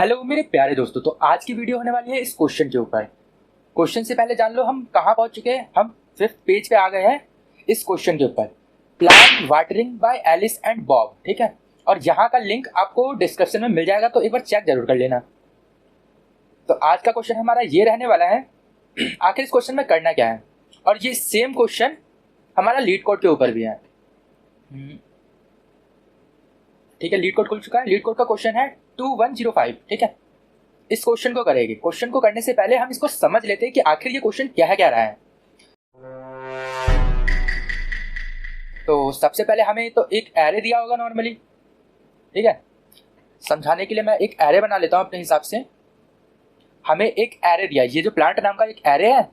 Hello मेरे प्यारे दोस्तों। तो आज की वीडियो होने वाली है इस क्वेश्चन के ऊपर। क्वेश्चन से पहले जान लो हम कहाँ पहुंच चुके हैं। हम 5th पेज पे आ गए हैं इस क्वेश्चन के ऊपर। Plant watering by Alice and Bob, ठीक है। और यहाँ का लिंक आपको डिस्क्रिप्शन में मिल जाएगा, तो एक बार चेक जरूर कर लेना। तो आज का क्वेश्चन हमारा ये रहने वाला है आखिर इस क्वेश्चन में करना क्या है। और ये सेम क्वेश्चन हमारा लीड कोड के ऊपर भी है, ठीक है। लीड कोड खुल चुका है। लीड कोड का क्वेश्चन है 2105, ठीक है। इस क्वेश्चन को करेंगे। क्वेश्चन को करने से पहले हम इसको समझ लेते हैं कि आखिर ये क्वेश्चन क्या है, क्या रहा है। तो सबसे पहले हमें तो एक एरे दिया होगा नॉर्मली, ठीक है। समझाने के लिए मैं एक एरे बना लेता हूं अपने हिसाब से। हमें एक एरे दिया, ये जो प्लांट नाम का एक एरे है,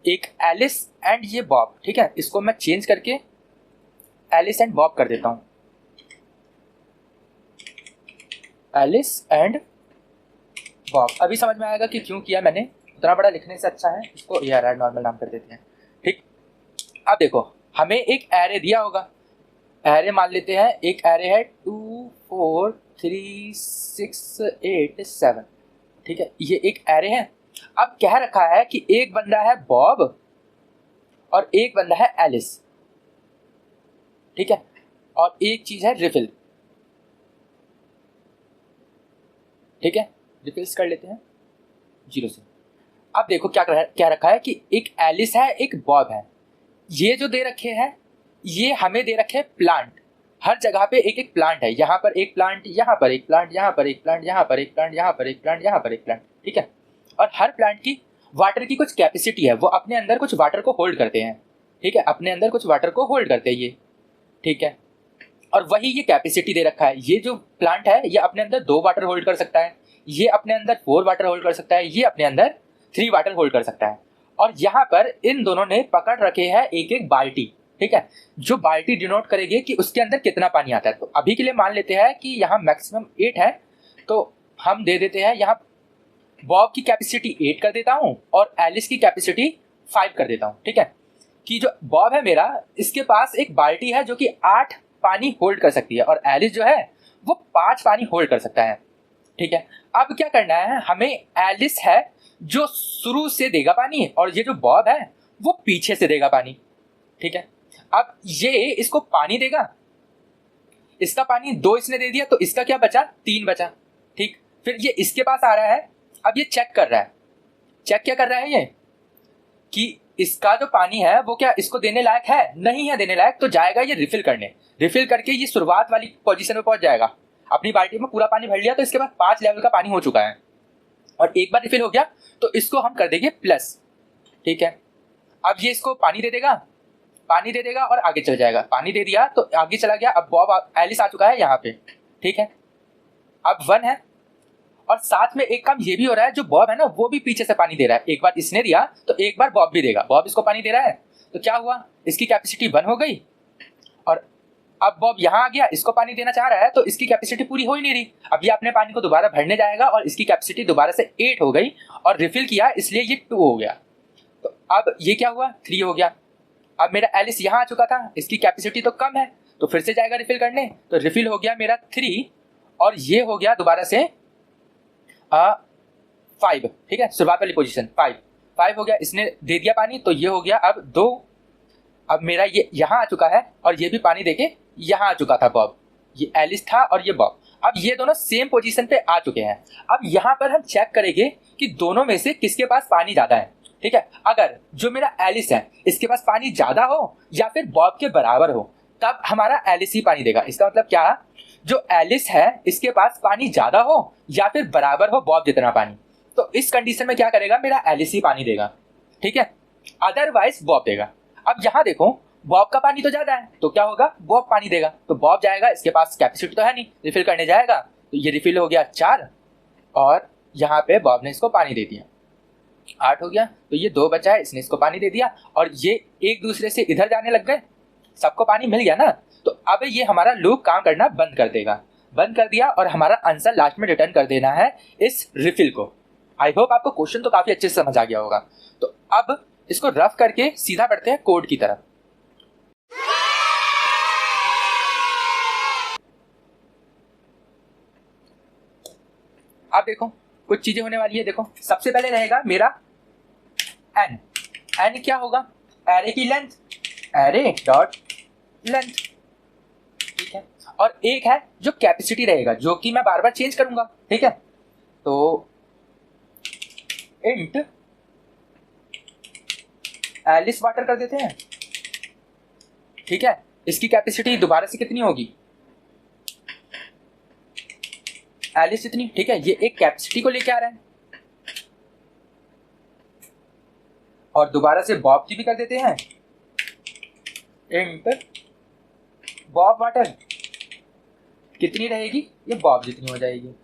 एक एलिस एंड ये बॉब, ठीक है। इसको मैं चेंज करके एलिस एंड बॉब कर देता हूं। Alice and Bob. अभी समझ में आएगा कि क्यों किया मैंने। उतना बड़ा लिखने से अच्छा है इसको यार नॉर्मल नाम कर देते हैं, ठीक। अब देखो हमें एक एरे दिया होगा। एरे मान लेते हैं, एक एरे है 2 4 3 6 8 7, ठीक है। ये एक एरे है। अब कह रखा है कि एक बंदा है बॉब और एक बंदा है एलिस, ठीक है। और एक चीज है रिफिल, ठीक है। रिफिल्स कर लेते हैं 0 से। अब देखो क्या रखा है कि एक एलिस है एक बॉब है। ये जो दे रखे हैं ये हमें दे रखे हैं प्लांट। हर जगह पे एक एक प्लांट है। यहाँ पर एक प्लांट, यहाँ पर एक प्लांट, यहाँ पर एक प्लांट, यहाँ पर एक प्लांट, यहाँ पर एक प्लांट, यहाँ पर एक प्लांट, ठीक है। और हर प्लांट की वाटर की कुछ कैपेसिटी है, वो अपने अंदर कुछ वाटर को होल्ड करते हैं, ठीक है। अपने अंदर कुछ वाटर को होल्ड करते हैं ये, ठीक है। और वही ये कैपेसिटी दे रखा है। ये जो प्लांट है ये अपने अंदर 2 वाटर होल्ड कर सकता है, ये अपने अंदर 4 वाटर होल्ड कर सकता है, ये अपने अंदर 3 वाटर होल्ड कर सकता है। और यहाँ पर इन दोनों ने पकड़ रखे हैं एक एक बाल्टी, ठीक है। जो बाल्टी डिनोट करेगी कि उसके अंदर कितना पानी आता है। तो अभी के लिए मान लेते हैं कि यहाँ मैक्सिमम 8 है, तो हम दे देते हैं यहाँ बॉब की कैपेसिटी 8 कर देता हूँ और एलिस की कैपेसिटी 5 कर देता हूँ, ठीक है। कि जो बॉब है मेरा, इसके पास एक बाल्टी है जो कि 8 पानी होल्ड कर सकती है और एलिस जो है वो 5 पानी होल्ड कर सकता है, ठीक है। अब क्या करना है, हमें एलिस है जो शुरू से देगा पानी और ये जो बॉब है वो पीछे से देगा पानी, ठीक है। अब ये इसको पानी देगा, इसका पानी 2 इसने दे दिया, तो इसका क्या बचा, 3 बचा, ठीक। फिर ये इसके पास आ रहा है। अब ये चेक कर रहा है। चेक क्या कर रहा है ये कि इसका जो पानी है वो क्या इसको देने लायक है, नहीं है देने लायक, तो जाएगा ये रिफिल करने। रिफिल करके ये शुरुआत वाली पोजीशन में पहुंच जाएगा। अपनी बाल्टी में पूरा पानी भर लिया, तो इसके बाद 5 लेवल का पानी हो चुका है और एक बार रिफिल हो गया तो इसको हम कर देंगे प्लस, ठीक है। अब ये इसको पानी दे देगा और आगे चल जाएगा। पानी दे दिया तो आगे चला गया। अब बॉब एलिस आ चुका है यहाँ पे, ठीक है। अब 1 है और साथ में एक काम ये भी हो रहा है, जो बॉब है ना वो भी पीछे से पानी दे रहा है। एक बार इसने दिया तो एक बार बॉब भी देगा। बॉब इसको पानी दे रहा है तो क्या हुआ, इसकी कैपेसिटी 1 हो गई। और अब बॉब यहाँ आ गया, इसको पानी देना चाह रहा है तो इसकी कैपेसिटी पूरी हो ही नहीं रही। अब ये अपने पानी को दोबारा भरने जाएगा और इसकी कैपेसिटी दोबारा से 8 हो गई और रिफिल किया इसलिए ये 2 हो गया। तो अब ये क्या हुआ, 3 हो गया। अब मेरा एलिस यहाँ आ चुका था, इसकी कैपेसिटी तो कम है तो फिर से जाएगा रिफिल करने, तो रिफिल हो गया मेरा 3 और ये हो गया दोबारा से 5, ठीक है। शुरुआत वाली पोजीशन 5 हो गया, इसने दे दिया पानी तो ये हो गया अब 2। अब मेरा ये यहाँ आ चुका है और ये भी पानी देके यहाँ आ चुका था बॉब। ये एलिस था और ये बॉब। अब ये दोनों सेम पोजीशन पे आ चुके हैं। अब यहाँ पर हम चेक करेंगे कि दोनों में से किसके पास पानी ज़्यादा है, ठीक है। अगर जो मेरा एलिस है इसके पास पानी ज़्यादा हो या फिर बॉब के बराबर हो, तब हमारा एलिस ही पानी देगा। इसका मतलब क्या, जो एलिस है इसके पास पानी ज़्यादा हो या फिर बराबर हो बॉब जितना पानी, तो इस कंडीशन में क्या करेगा, मेरा एलिस ही पानी देगा, ठीक है। अदरवाइज बॉब देगा। अब यहाँ देखो बॉब का पानी तो ज्यादा है तो क्या होगा, बॉब पानी देगा। तो बॉब जाएगा, इसके पास कैपेसिटी तो है नहीं, रिफिल करने जाएगा तो ये रिफिल हो गया 4 और यहाँ पे बॉब ने इसको पानी दे दिया 8 हो गया। तो ये 2 बचा है, इसने इसको पानी दे दिया और ये एक दूसरे से इधर जाने लग गए, सबको पानी मिल गया ना। तो अब ये हमारा लूप काम करना बंद कर देगा। बंद कर दिया और हमारा आंसर लास्ट में रिटर्न कर देना है इस रिफिल को। आई होप आपको क्वेश्चन तो काफी अच्छे से समझ आ गया होगा। तो अब इसको रफ करके सीधा बढ़ते हैं कोड की तरफ। अब देखो कुछ चीजें होने वाली है। देखो सबसे पहले रहेगा मेरा एन। एन क्या होगा? एरे की लेंथ, एरे डॉट लेंथ, ठीक है। और एक है जो कैपेसिटी रहेगा, जो कि मैं बार बार चेंज करूंगा, ठीक है। तो इंट एलिस वाटर कर देते हैं, ठीक है। इसकी कैपेसिटी दोबारा से कितनी होगी? एलिस जितनी, ठीक है। ये एक कैपेसिटी को लेके आ रहा है। और दोबारा से बॉब की भी कर देते हैं, इंट बॉब वाटर कितनी रहेगी? ये बॉब जितनी हो जाएगी,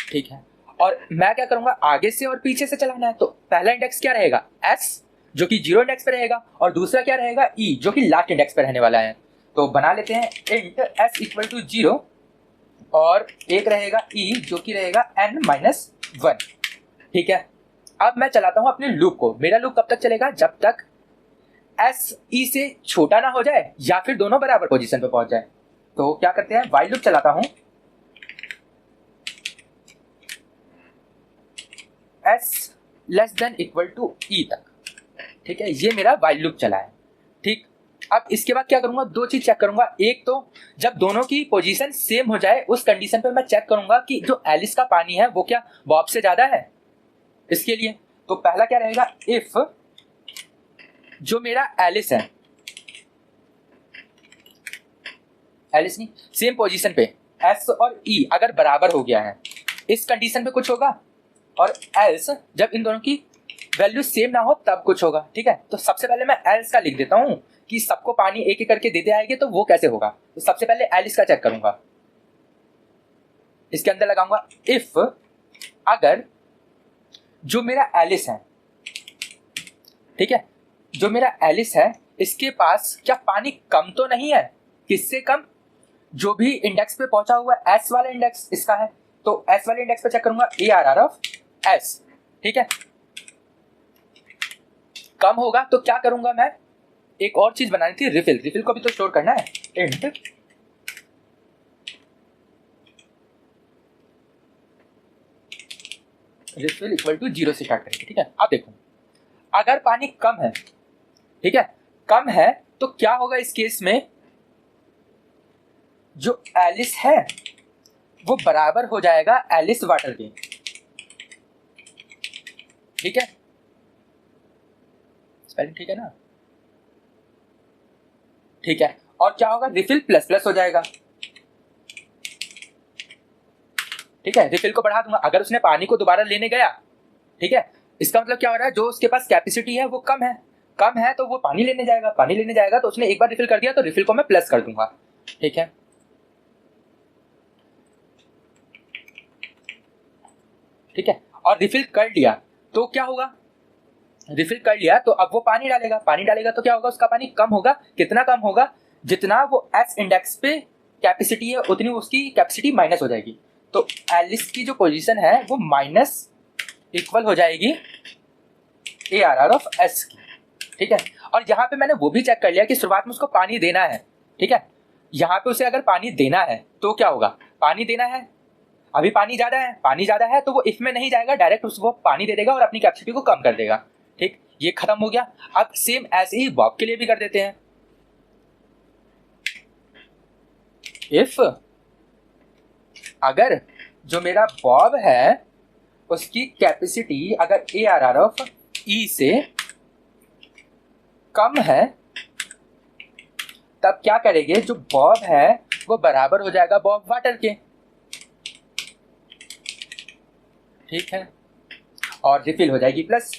ठीक है। और मैं क्या करूंगा, आगे से और पीछे से चलाना है। तो पहला इंडेक्स क्या रहेगा? एस, जो कि 0 इंडेक्स पे रहेगा, और दूसरा क्या रहेगा? ई, जो कि लास्ट इंडेक्स पे रहने वाला है। तो बना लेते हैं इंट एस इक्वल टू 0, और एक रहेगा ई, जो कि रहेगा n-1, ठीक है। अब मैं चलाता हूं अपने लूप को। मेरा लूप कब तक चलेगा? जब तक एस ई से छोटा ना हो जाए या फिर दोनों बराबर पोजीशन पे पहुंच जाए। तो क्या करते हैं, व्हाइल लूप चलाता हूं s less than equal to e तक, ठीक है। ये मेरा व्हाइल लूप चला है, ठीक। अब इसके बाद क्या करूंगा, दो चीज चेक करूंगा। एक तो जब दोनों की पोजीशन सेम हो जाए उस कंडीशन पे मैं चेक करूंगा कि जो एलिस का पानी है वो क्या बॉब से ज्यादा है। इसके लिए तो पहला क्या रहेगा, इफ जो मेरा एलिस है, एलिस नहीं, सेम पोजीशन पे एस और ई अगर बराबर हो गया है, इस कंडीशन पे कुछ होगा, और एल्स जब इन दोनों की वैल्यू सेम ना हो तब कुछ होगा, ठीक है। तो सबसे पहले मैं एल्स का लिख देता हूं कि सबको पानी एक एक करके देते आएंगे, तो वो कैसे होगा। तो सबसे पहले एलिस का चेक करूंगा, इसके अंदर लगाऊंगा इफ अगर जो मेरा एलिस है, ठीक है, जो मेरा एलिस है इसके पास क्या पानी कम तो नहीं है? किससे कम? जो भी इंडेक्स पे पहुंचा हुआ है, एस वाला इंडेक्स इसका है, तो एस वाले इंडेक्स पे चेक करूंगा ARR ऑफ एस, ठीक है। कम होगा तो क्या करूंगा मैं, एक और चीज बनानी थी, रिफिल। रिफिल को भी तो स्टोर करना है, इंट रिफिल इक्वल टू 0 से स्टार्ट करेंगे, ठीक है। अब देखो अगर पानी कम है, ठीक है, कम है तो क्या होगा इस केस में, जो एलिस है वो बराबर हो जाएगा एलिस वाटर के, ठीक है। स्पेलिंग ठीक है ना? ठीक है। और क्या होगा, रिफिल प्लस प्लस हो जाएगा, ठीक है। रिफिल को बढ़ा दूंगा अगर उसने पानी को दोबारा लेने गया, ठीक है। इसका मतलब क्या हो रहा है, जो उसके पास कैपेसिटी है वो कम है, कम है तो वो पानी लेने जाएगा, पानी लेने जाएगा तो उसने एक बार रिफिल कर दिया तो रिफिल को मैं प्लस कर दूंगा, ठीक है। ठीक है, और रिफिल कर लिया तो क्या होगा, रिफिल कर लिया तो अब वो पानी डालेगा, पानी डालेगा तो क्या होगा, उसका पानी कम होगा। कितना कम होगा? जितना वो एस इंडेक्स पे कैपेसिटी है उतनी उसकी कैपेसिटी माइनस हो जाएगी। तो एलिस की जो पोजीशन है वो माइनस इक्वल हो जाएगी ARR ऑफ एस की, ठीक है। और यहाँ पे मैंने वो भी चेक कर लिया कि शुरुआत में उसको पानी देना है, ठीक है। यहाँ पे उसे अगर पानी देना है तो क्या होगा, पानी देना है, अभी पानी ज्यादा है, पानी ज्यादा है तो वो इफ में नहीं जाएगा, डायरेक्ट उसको पानी दे देगा और अपनी कैपेसिटी को कम कर देगा, ठीक। ये खत्म हो गया। अब सेम ऐसे ही बॉब के लिए भी कर देते हैं, इफ अगर जो मेरा बॉब है उसकी कैपेसिटी अगर ARR ऑफ ई से कम है, तब क्या करेंगे, जो बॉब है वो बराबर हो जाएगा बॉब वाटर के, ठीक है। और रिफिल हो जाएगी प्लस,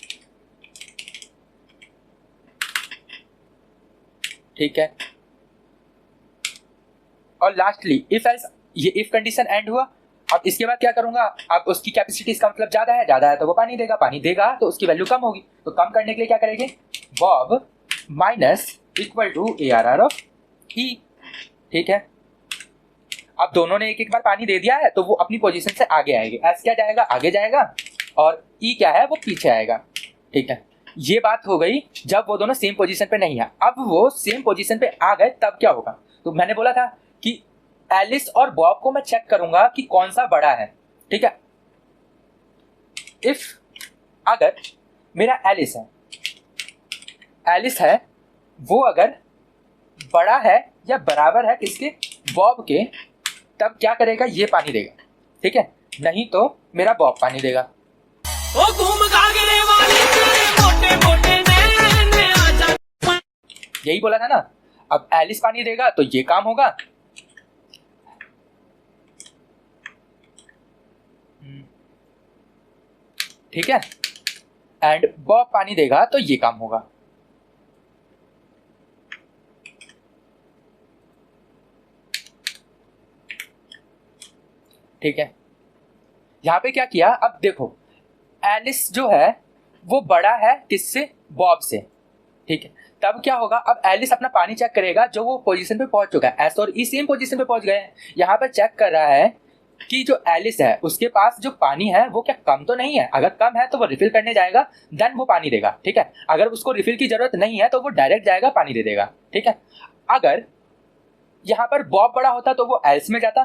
ठीक है। और लास्टली इफ एल्स, ये इफ कंडीशन एंड हुआ। अब इसके बाद क्या करूंगा, अब उसकी कैपेसिटी, इसका मतलब ज्यादा है, ज्यादा है तो वो पानी देगा, पानी देगा तो उसकी वैल्यू कम होगी। तो कम करने के लिए क्या करेंगे, bob minus equal to ARR of e, ठीक है। अब दोनों ने एक एक बार पानी दे दिया है तो वो अपनी पोजीशन से आगे आएंगे, एस क्या जाएगा, आगे जाएगा, और ई क्या है वो पीछे आएगा, ठीक है। ये बात हो गई जब वो दोनों सेम पोजीशन पे नहीं है। अब वो सेम पोजीशन पे आ गए तब क्या होगा, तो मैंने बोला था कि एलिस और बॉब को मैं चेक करूंगा कि कौन सा बड़ा है, ठीक है। इफ अगर मेरा एलिस है वो अगर बड़ा है या बराबर है किसके, बॉब के, तब क्या करेगा, ये पानी देगा, ठीक है, नहीं तो मेरा बॉब पानी देगा। ओ घूम गागरे वाली मोटे मोटे नैने आजा, यही बोला था ना। अब एलिस पानी देगा तो ये काम होगा, ठीक है, एंड बॉब पानी देगा तो ये काम होगा। ठीक है, यहां पे क्या किया, अब देखो एलिस जो है वो बड़ा है किससे, बॉब से, ठीक है, तब क्या होगा, अब एलिस अपना पानी चेक करेगा जो वो पोजीशन पे पहुंच चुका है, एस और ई सेम पोजीशन पे पहुंच गए हैं, यहाँ पर चेक कर रहा है कि जो एलिस है उसके पास जो पानी है वो क्या कम तो नहीं है, अगर कम है तो वो रिफिल करने जाएगा, देन वो पानी देगा, ठीक है, अगर उसको रिफिल की जरूरत नहीं है तो वो डायरेक्ट जाएगा पानी दे देगा, ठीक है। अगर यहाँ पर बॉब बड़ा होता तो वो एल्स में जाता,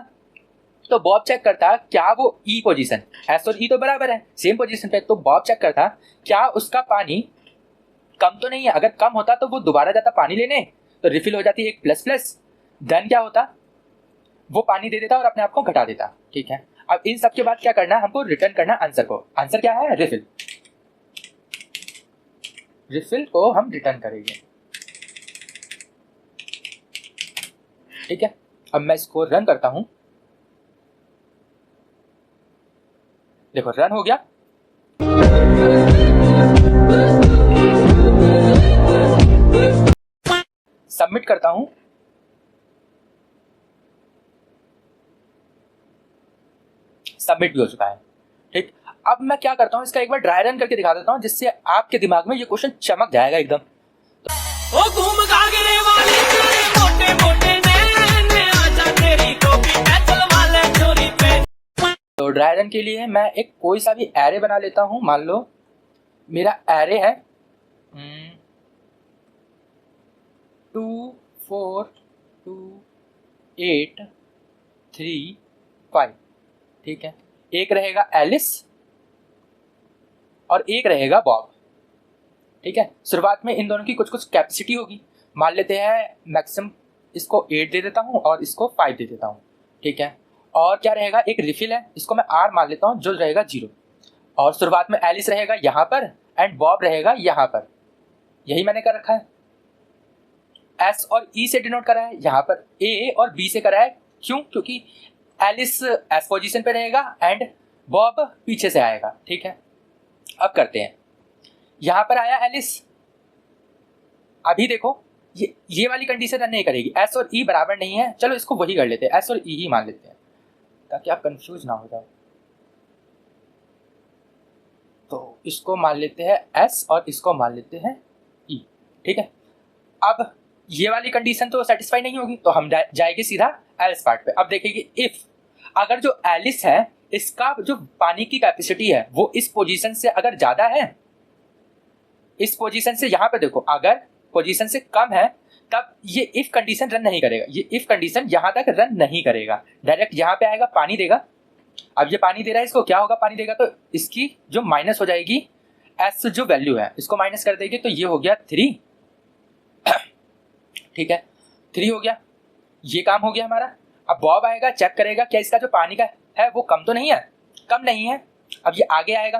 तो बॉब चेक करता क्या वो ई पोजीशन, एस और ई तो बराबर है सेम पोजीशन पे, तो बॉब चेक करता क्या उसका पानी कम तो नहीं है, अगर कम होता तो वो दोबारा जाता पानी लेने, तो रिफिल हो जाती एक प्लस प्लस, देन क्या होता, वो पानी दे देता और अपने आप को घटा देता, ठीक है। अब इन सब के बाद क्या करना, हमको रिटर्न करना आंसर को, आंसर क्या है, रिफिल, रिफिल को हम रिटर्न करेंगे, ठीक है। अब मैं इसको रन करता हूं, देखो रन हो गया, सबमिट करता हूं, सबमिट भी हो चुका है, ठीक। अब मैं क्या करता हूं, इसका एक बार ड्राई रन करके दिखा देता हूं जिससे आपके दिमाग में ये क्वेश्चन चमक जाएगा एकदम। ओ घूम गागरे वाली मोटे मोटे नैने आजा तेरी टोपी पैदल वाले चोरी पे। तो ड्राई रन के लिए मैं एक कोई सा भी एरे बना लेता हूं, मान लो मेरा एरे है 2 4 2 8 3 5, ठीक है, एक रहेगा एलिस और एक रहेगा बॉब, ठीक है। शुरुआत में इन दोनों की कुछ कुछ कैपेसिटी होगी, मान लेते हैं मैक्सिमम इसको 8 दे देता हूं और इसको 5 दे देता हूं, ठीक है। और क्या रहेगा, एक रिफिल है, इसको मैं R मान लेता हूं जो रहेगा 0, और शुरुआत में एलिस रहेगा यहाँ पर एंड बॉब रहेगा यहाँ पर, यही मैंने कर रखा है, S और E से डिनोट करा है, यहाँ पर A और B से करा है, क्यों, क्योंकि एलिस एस पोजीशन पे रहेगा एंड बॉब पीछे से आएगा, ठीक है। अब करते हैं, यहां पर आया एलिस, अभी देखो ये वाली कंडीशन रन नहीं करेगी, एस और ई बराबर नहीं है, चलो इसको वही कर लेते हैं, एस और ई ही मान लेते हैं ताकि आप कंफ्यूज ना हो जाओ, तो इसको मान लेते हैं एस और इसको मान लेते हैं ई, ठीक है। अब ये वाली कंडीशन तो सेटिस्फाई नहीं होगी, तो हम जाएंगे सीधा एल्स पार्ट पे। अब देखेंगे इफ अगर जो एलिस है इसका जो पानी की कैपेसिटी है वो इस पोजीशन से अगर ज्यादा है, इस पोजीशन से, यहां पे देखो अगर पोजीशन से कम है तब ये इफ कंडीशन रन नहीं करेगा, ये इफ कंडीशन यहां तक रन नहीं करेगा, डायरेक्ट यहां पे आएगा पानी देगा। अब ये पानी दे रहा है, इसको क्या होगा, पानी देगा तो इसकी जो माइनस हो जाएगी एस जो वैल्यू है इसको माइनस कर देगी, तो ये हो गया 3, ठीक है, 3 हो गया, ये काम हो गया हमारा। अब बॉब आएगा, चेक करेगा क्या इसका जो पानी का है वो कम तो नहीं है, कम नहीं है, अब ये आगे आएगा,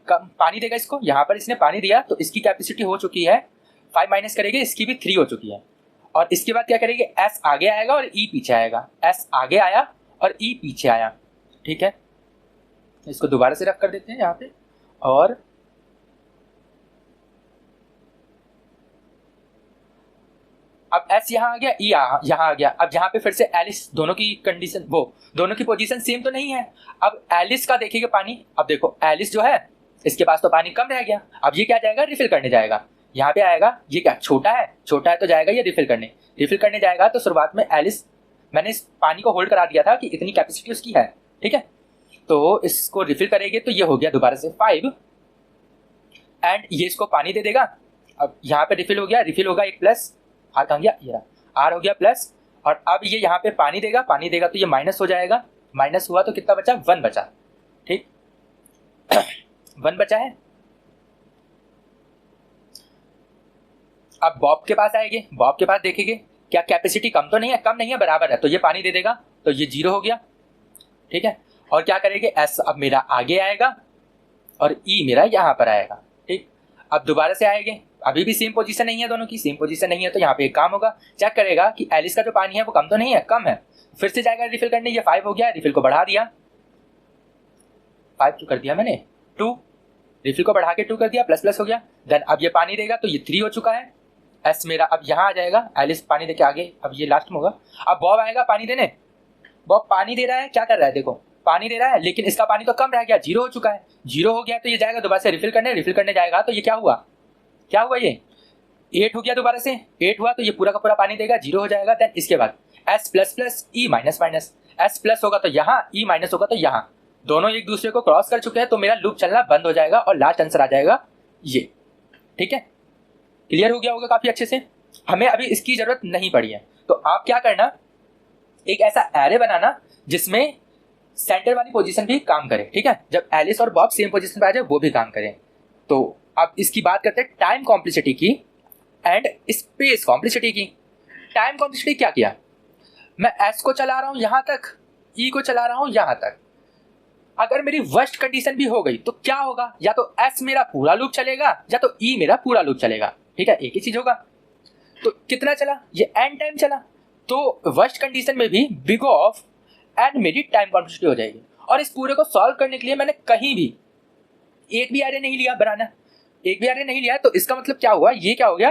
कम पानी देगा इसको, यहाँ पर इसने पानी दिया तो इसकी कैपेसिटी हो चुकी है 5 माइनस करेगी, इसकी भी 3 हो चुकी है, और इसके बाद क्या करेगी, एस आगे आएगा और ई पीछे आएगा, एस आगे आया और ई पीछे आया, ठीक है। इसको दोबारा से रख कर देते हैं यहाँ पे, और अब एस यहाँ आ गया, ई यहाँ आ गया। अब यहाँ पे फिर से एलिस, दोनों की कंडीशन, वो दोनों की पोजीशन सेम तो नहीं है। अब एलिस का देखिएगा पानी, अब देखो एलिस जो है इसके पास तो पानी कम रह गया, अब ये क्या जाएगा, रिफिल करने जाएगा, यहाँ पे आएगा, ये क्या छोटा है, छोटा है तो जाएगा ये रिफिल करने जाएगा। तो शुरुआत में एलिस, मैंने इस पानी को होल्ड करा दिया था कि इतनी कैपेसिटी उसकी है, ठीक है, तो इसको रिफिल करेंगे तो ये हो गया दोबारा से 5 एंड ये इसको पानी दे देगा। अब यहाँ पे रिफिल हो गया, रिफिल होगा एक प्लस, आर कहाँ गया, ये रहा, आर हो गया प्लस, और अब ये यहाँ पे पानी देगा तो ये माइनस हो जाएगा, माइनस हुआ तो कितना बचा, 1 बचा, ठीक। 1 बचा है। अब बॉब के पास आएंगे, बॉब के पास देखेंगे क्या कैपेसिटी कम तो नहीं है, कम नहीं है, बराबर है, तो ये पानी दे देगा, तो ये 0 हो गया, ठीक है। और क्या करेंगे, एस अब मेरा आगे आएगा और ई मेरा यहाँ पर आएगा, ठीक। अब दोबारा से आएंगे, अभी भी सेम पोजीशन नहीं है, दोनों की सेम पोजीशन नहीं है, तो यहाँ पे एक काम होगा, चेक करेगा कि एलिस का जो पानी है वो कम तो नहीं है, कम है, फिर से जाएगा रिफिल करने, ये 5 हो गया, रिफिल को बढ़ा दिया, 5 क्यों कर दिया मैंने, 2, रिफिल को बढ़ा के 2 कर दिया, प्लस प्लस हो गया। देन अब ये पानी देगा, तो ये 3 हो चुका है, एस मेरा अब यहाँ आ जाएगा, एलिस पानी दे के आगे, अब ये लास्ट में होगा। अब बॉब आएगा पानी देने, बॉब पानी दे रहा है, क्या कर रहा है, देखो पानी दे रहा है, लेकिन इसका पानी तो कम रह गया, 0 हो चुका है, 0 हो गया, तो ये जाएगा दोबारा से रिफिल करने, रिफिल करने जाएगा, तो ये क्या हुआ, क्या हुआ, ये 8 हो गया, दोबारा से 8 हुआ, तो ये पूरा का पूरा पानी देगा, 0 हो जाएगा। देन इसके बाद S plus plus E minus minus, S plus होगा तो यहाँ, ई माइनस होगा तो यहाँ, दोनों एक दूसरे को क्रॉस कर चुके हैं, तो मेरा लूप चलना बंद हो जाएगा और लास्ट आंसर आ जाएगा ये, ठीक है। क्लियर हो गया होगा काफी अच्छे से, हमें अभी इसकी जरूरत नहीं पड़ी है। तो आप क्या करना, एक ऐसा एरे बनाना जिसमें सेंटर वाली पोजीशन भी काम करे, ठीक है, जब एलिस और बॉब सेम पोजीशन पे आ जाए वो भी काम करें। तो अब इसकी बात करते हैं टाइम कॉम्प्लेक्सिटी की एंड स्पेस कॉम्प्लेक्सिटी की। टाइम कॉम्प्लेक्सिटी क्या किया, मैं एस को चला रहा हूं यहां तक, ई को चला रहा हूं यहां तक, अगर मेरी वर्स्ट कंडीशन भी हो गई तो क्या होगा, या तो एस मेरा पूरा लूप चलेगा या तो ई मेरा पूरा लूप चलेगा, ठीक है, एक ही चीज होगा। तो कितना चला, ये एन टाइम चला, तो वर्स्ट कंडीशन में भी बिग ऑफ एन मेरी टाइम कॉम्प्लेक्सिटी हो जाएगी। और इस पूरे को सॉल्व करने के लिए मैंने कहीं भी एक भी एरे नहीं लिया बनाना, एक भी एरे नहीं लिया, तो इसका मतलब क्या हुआ, ये क्या हो गया,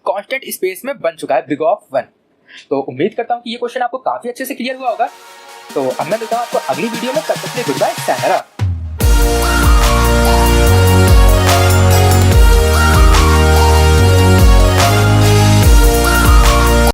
कांस्टेंट स्पेस में बन चुका है बिग ऑफ 1। तो उम्मीद करता हूं कि ये क्वेश्चन आपको काफी अच्छे से क्लियर हुआ होगा। तो अब मैं मिलता हूं आपको अगली वीडियो में, तब तक के लिए गुड बाय, sayonara।